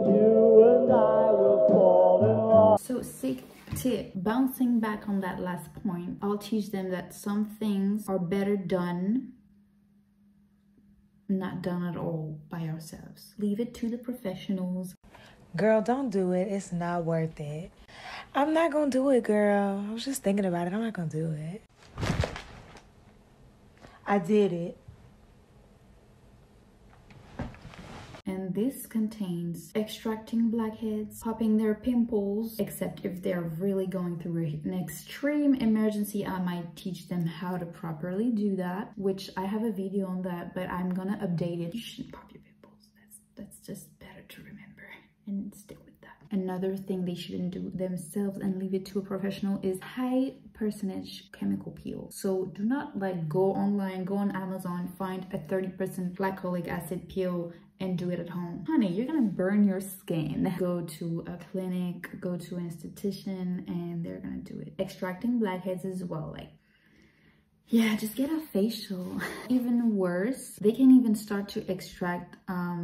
You and I will fall in love. So sick tip, bouncing back on that last point, I'll teach them that some things are better done, not done at all, by ourselves. Leave it to the professionals. Girl, don't do it. It's not worth it. I'm not gonna do it, girl. I was just thinking about it. I'm not gonna do it. I did it. And this contains extracting blackheads, popping their pimples, except if they're really going through an extreme emergency, I might teach them how to properly do that, which I have a video on that, but I'm gonna update it. You shouldn't pop your pimples. That's just better to remember and stick with that. Another thing they shouldn't do themselves and leave it to a professional is high percentage chemical peel. So do not like go online, go on Amazon, find a 30% glycolic acid peel and do it at home. Honey, you're gonna burn your skin. Go to a clinic, go to an esthetician, and they're gonna do it. Extracting blackheads as well, like, yeah, just get a facial. Even worse, they can even start to extract, I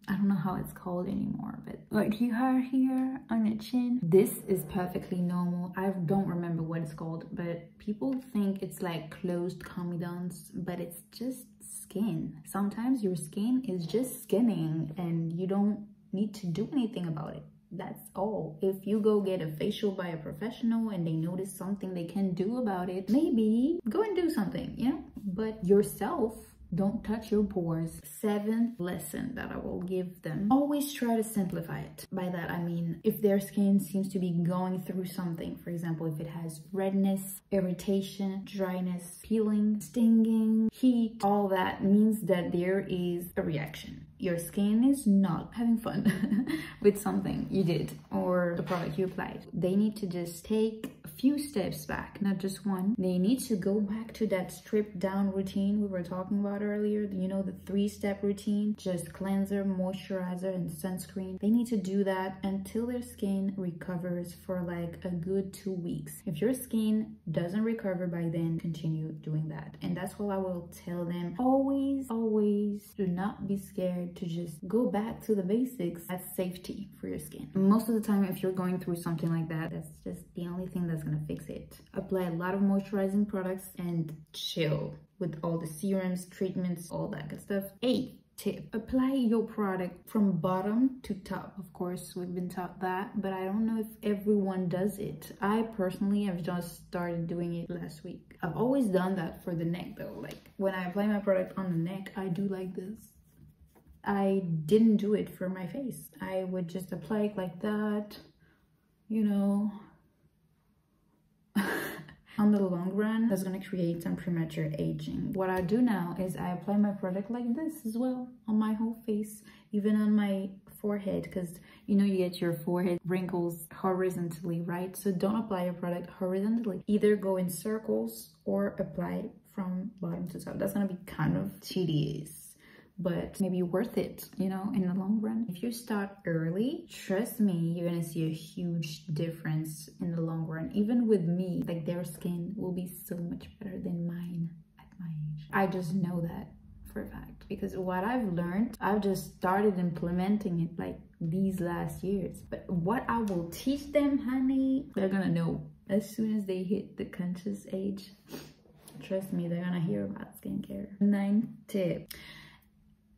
don't know how it's called anymore, but like you have here on your chin. This is perfectly normal. I don't remember what it's called, but people think it's like closed comedons, but it's just skin. Sometimes your skin is just skinning and you don't need to do anything about it. That's all. If you go get a facial by a professional and they notice something they can do about it, maybe go and do something, you know? But yourself, don't touch your pores. 7th lesson that I will give them, always try to simplify it. By that I mean, if their skin seems to be going through something, for example, if it has redness, irritation, dryness, peeling, stinging, heat, all that means that there is a reaction. Your skin is not having fun with something you did or the product you applied. They need to just take a few steps back, not just one. They need to go back to that stripped down routine we were talking about earlier. You know, the 3-step routine, just cleanser, moisturizer, and sunscreen. They need to do that until their skin recovers for like a good 2 weeks. If your skin doesn't recover by then, continue doing that. And that's what I will tell them. Always, always do not be scared to just go back to the basics. That's safety for your skin. Most of the time, if you're going through something like that, that's just the only thing that's gonna fix it. Apply a lot of moisturizing products and chill with all the serums, treatments, all that good stuff. 8th tip, apply your product from bottom to top. Of course, we've been taught that, but I don't know if everyone does it. I personally have just started doing it last week. I've always done that for the neck though. Like when I apply my product on the neck, I do like this. I didn't do it for my face. I would just apply it like that, you know. On the long run, that's gonna create some premature aging. What I do now is I apply my product like this as well on my whole face, even on my forehead, because you know you get your forehead wrinkles horizontally, right? So don't apply your product horizontally. Either go in circles or apply from bottom to top. That's gonna be kind of tedious, but maybe worth it, you know, in the long run. If you start early, trust me, you're gonna see a huge difference in the long run. Even with me, like their skin will be so much better than mine at my age. I just know that for a fact, because what I've learned, I've just started implementing it like these last years. But what I will teach them, honey, they're gonna know as soon as they hit the conscious age. Trust me, they're gonna hear about skincare. 9th tip.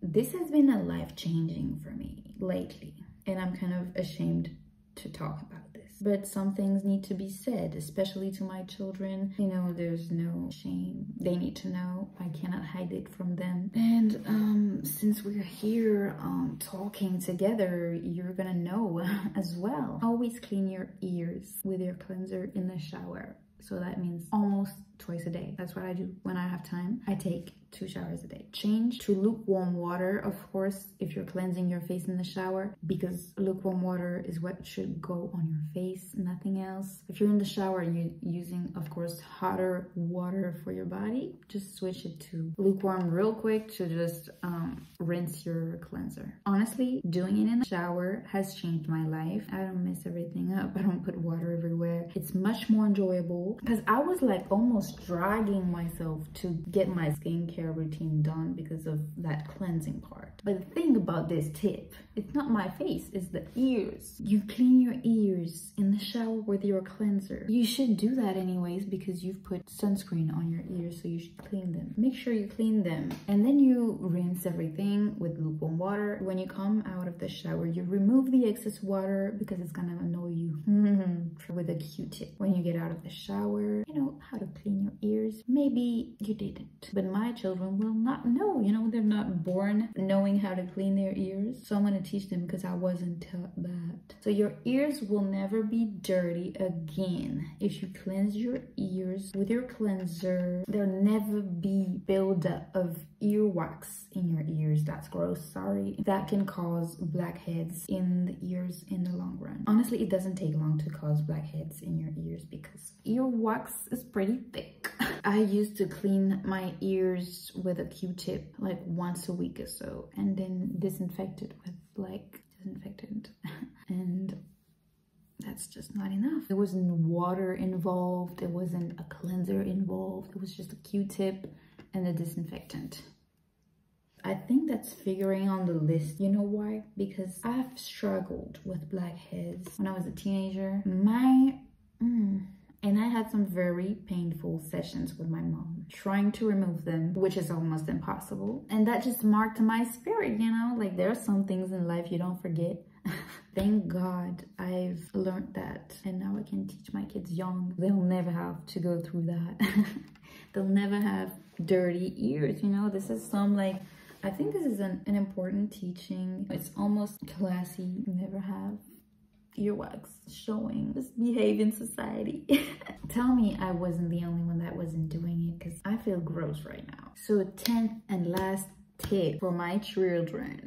This has been a life-changing for me lately, and I'm kind of ashamed to talk about this. But some things need to be said, especially to my children. You know, there's no shame. They need to know. I cannot hide it from them. And since we're here talking together, you're gonna know as well. Always clean your ears with your cleanser in the shower. So that means almost twice a day. That's what I do when I have time. I take 2 showers a day. Change to lukewarm water, of course, if you're cleansing your face in the shower, because lukewarm water is what should go on your face, nothing else. If you're in the shower and you're using, of course, hotter water for your body, just switch it to lukewarm real quick to just rinse your cleanser. Honestly, doing it in the shower has changed my life. I don't mess everything up. I don't put water everywhere. It's much more enjoyable, because I was like almost dragging myself to get my skincare routine done because of that cleansing part. But the thing about this tip, it's not my face, it's the ears. You clean your ears in the shower with your cleanser. You should do that anyways because you've put sunscreen on your ears, so you should clean them. Make sure you clean them. And then you rinse everything with lukewarm water. When you come out of the shower, you remove the excess water because it's gonna annoy you with a Q-tip. When you get out of the shower, you know how to clean your ears. Maybe you didn't, but my children will not know. You know, they're not born knowing how to clean their ears. So I'm gonna teach them because I wasn't taught that. So your ears will never be dirty again. If you cleanse your ears with your cleanser, there'll never be buildup of earwax in your ears. That's gross, sorry. That can cause blackheads in the ears in the long run. Honestly, it doesn't take long to cause blackheads in your ears because earwax is pretty thick. I used to clean my ears with a Q-tip like once a week or so and then disinfect it with like disinfectant and that's just not enough. There wasn't water involved, there wasn't a cleanser involved, it was just a Q-tip and a disinfectant. I think that's figuring on the list. You know why? Because I've struggled with blackheads when I was a teenager. And I had some very painful sessions with my mom trying to remove them, which is almost impossible. And that just marked my spirit, you know? Like there are some things in life you don't forget. Thank God I've learned that. And now I can teach my kids young. They'll never have to go through that. They'll never have dirty ears, you know? This is some like, I think this is an important teaching. It's almost classy. Never have earwax showing. Just behave in society. Tell me I wasn't the only one that wasn't doing it because I feel gross right now. So 10th and last tip for my children,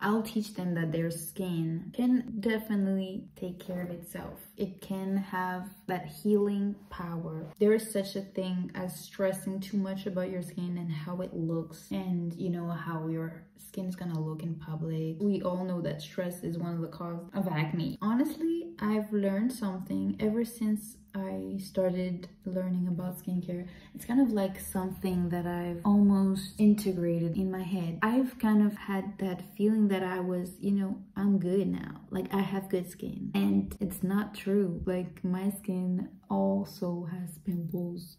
I'll teach them that their skin can definitely take care of itself. It can have that healing power. There is such a thing as stressing too much about your skin and how it looks and you know how your skin is gonna look in public. We all know that stress is one of the causes of acne. Honestly, I've learned something ever since I started learning about skincare. It's kind of like something that I've almost integrated in my head. I've kind of had that feeling that I was, you know, I'm good now. Like I have good skin. And it's not true. Like my skin also has pimples.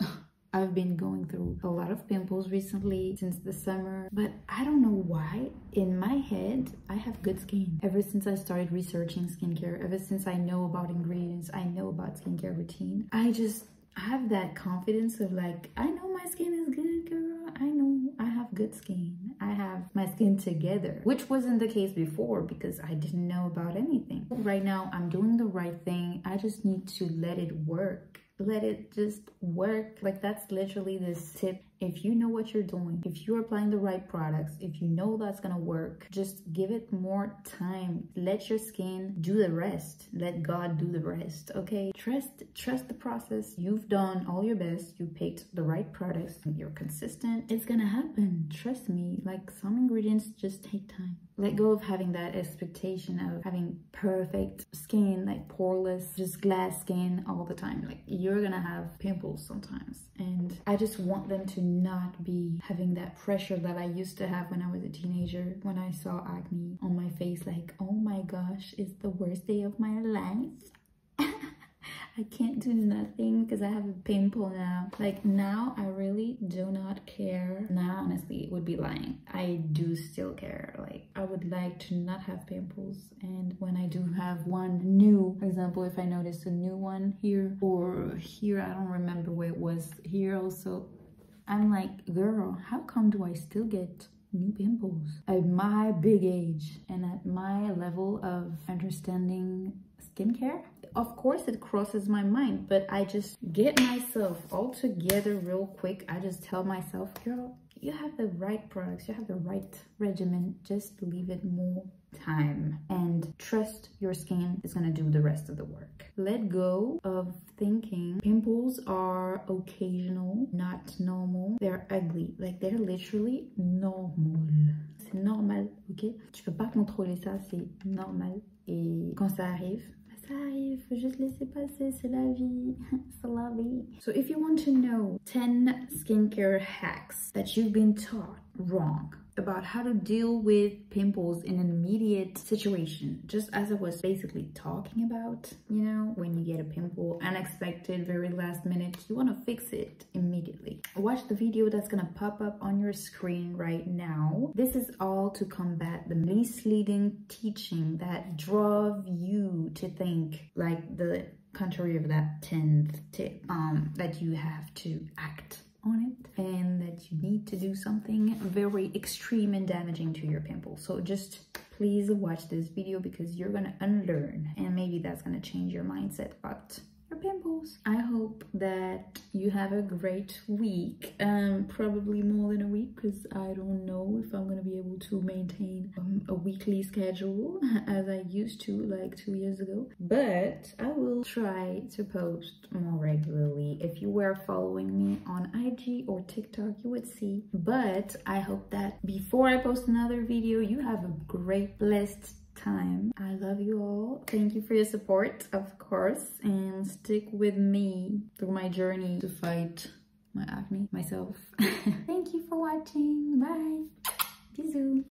I've been going through a lot of pimples recently since the summer, but I don't know why. In my head, I have good skin. Ever since I started researching skincare, ever since I know about ingredients, I know about skincare routine, I just have that confidence of like, I know my skin is good, girl. I know I have good skin. I have my skin together, which wasn't the case before because I didn't know about anything. Right now, I'm doing the right thing. I just need to let it work. Let it just work. Like that's literally this tip. If you know what you're doing, if you're applying the right products, if you know that's gonna work, just give it more time. Let your skin do the rest. Let God do the rest, okay? Trust the process. You've done all your best. You picked the right products. You're consistent. It's gonna happen. Trust me. Like some ingredients just take time. Let go of having that expectation of having perfect skin, like poreless, just glass skin all the time. Like you're gonna have pimples sometimes. And I just want them to not be having that pressure that I used to have when I was a teenager, when I saw acne on my face, like, oh my gosh, it's the worst day of my life. I can't do nothing because I have a pimple now. Like now, I really do not care. Now, honestly, it would be lying. I do still care. Like I would like to not have pimples. And when I do have one new, for example, if I notice a new one here or here, I don't remember where it was, here also, I'm like, girl, how come do I still get new pimples at my big age and at my level of understanding skincare? Of course it crosses my mind, but I just get myself all together real quick. I just tell myself, girl, you have the right products, you have the right regimen, just leave it more time and trust your skin is gonna do the rest of the work. Let go of thinking pimples are occasional, not normal. They're ugly, like they're literally normal. C'est normal, ok? Tu peux pas contrôler ça, c'est normal. Et quand ça arrive, ça arrive, faut juste laisser passer, c'est la vie, c'est la vie. So if you want to know 10 skincare hacks that you've been taught wrong, about how to deal with pimples in an immediate situation, just as I was basically talking about. You know, when you get a pimple unexpected, very last minute, you want to fix it immediately. Watch the video that's gonna pop up on your screen right now. This is all to combat the misleading teaching that drove you to think, like the contrary of that 10th tip, that you have to act on it and that you need to do something very extreme and damaging to your pimple. So just please watch this video, because you're gonna unlearn, and maybe that's gonna change your mindset about your pimples. I hope that you have a great week, probably more than a week, because I don't know if I'm gonna be able to maintain a weekly schedule as I used to like 2 years ago, but I will try to post more regularly. If you were following me on IG or TikTok, you would see. But I hope that before I post another video, you have a great, blessed time. I love you all. Thank you for your support, of course, and stick with me through my journey to fight my acne myself. Thank you for watching. Bye. Bisous.